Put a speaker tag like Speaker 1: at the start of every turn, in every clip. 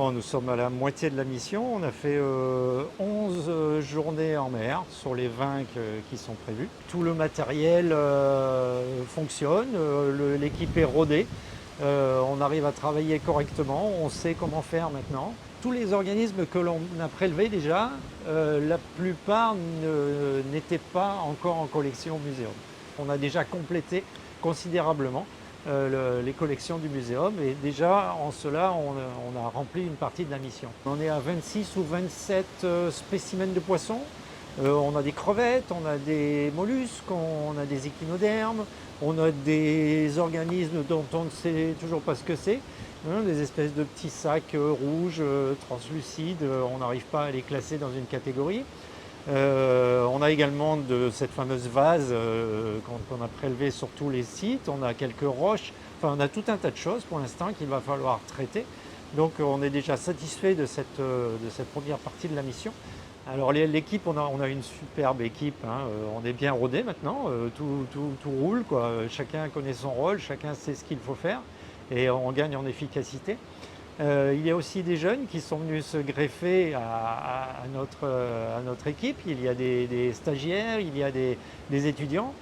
Speaker 1: effectivement, nous sommes à la moitié de la mission. On a fait 11 journées en mer sur les 20 qui sont prévues. Tout le matériel fonctionne, l'équipe est rodée. On arrive à travailler correctement, on sait comment faire maintenant. Tous les organismes que l'on a prélevés déjà, la plupart n'étaient pas encore en collection au muséum. On a déjà complété considérablement les collections du muséum et déjà en cela on a rempli une partie de la mission. On est à 26 ou 27 spécimens de poissons. On a des crevettes, on a des mollusques, on a des échinodermes, on a des organismes dont on ne sait toujours pas ce que c'est, hein, des espèces de petits sacs rouges, translucides, on n'arrive pas à les classer dans une catégorie. On a également de cette fameuse vase qu'on a prélevée sur tous les sites, on a quelques roches, enfin on a tout un tas de choses pour l'instant qu'il va falloir traiter. Donc on est déjà satisfait de cette première partie de la mission. Alors l'équipe, on a une superbe équipe, hein, on est bien rodé maintenant, tout roule, quoi. Chacun connaît son rôle, chacun sait ce qu'il faut faire et on gagne en efficacité. Il y a aussi des jeunes qui sont venus se greffer à notre équipe. Il y a des stagiaires, il y a des étudiants.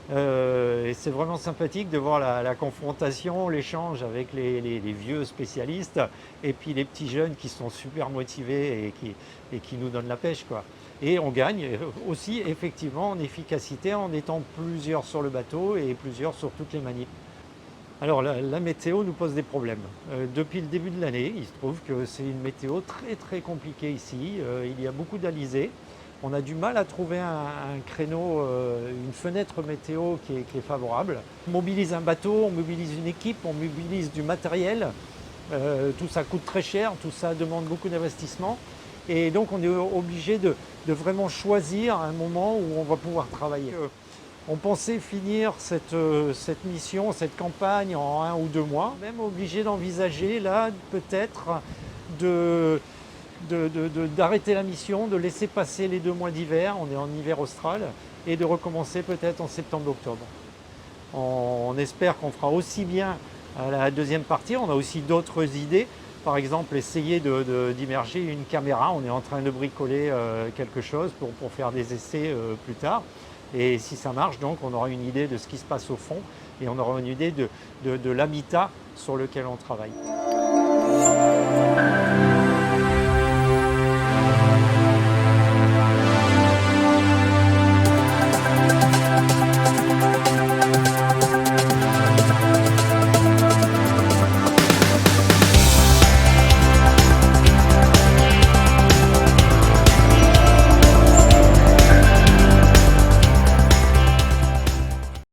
Speaker 1: Et c'est vraiment sympathique de voir la confrontation, l'échange avec les vieux spécialistes et puis les petits jeunes qui sont super motivés et qui nous donnent la pêche, quoi. Et on gagne aussi effectivement en efficacité en étant plusieurs sur le bateau et plusieurs sur toutes les manips. Alors la météo nous pose des problèmes. Depuis le début de l'année, il se trouve que c'est une météo très compliquée ici. Il y a beaucoup d'alizés. On a du mal à trouver un créneau, une fenêtre météo qui est favorable. On mobilise un bateau, on mobilise une équipe, on mobilise du matériel. Tout ça coûte très cher, tout ça demande beaucoup d'investissement. Et donc on est obligé de vraiment choisir un moment où on va pouvoir travailler. On pensait finir cette mission, cette campagne en 1 ou 2 mois. Même obligé d'envisager là peut-être d'arrêter la mission, de laisser passer les 2 mois d'hiver, on est en hiver austral, et de recommencer peut-être en septembre-octobre. On espère qu'on fera aussi bien à la deuxième partie, on a aussi d'autres idées. Par exemple, essayer d'immerger une caméra, on est en train de bricoler quelque chose pour faire des essais plus tard. Et si ça marche, donc, on aura une idée de ce qui se passe au fond et on aura une idée de l'habitat sur lequel on travaille.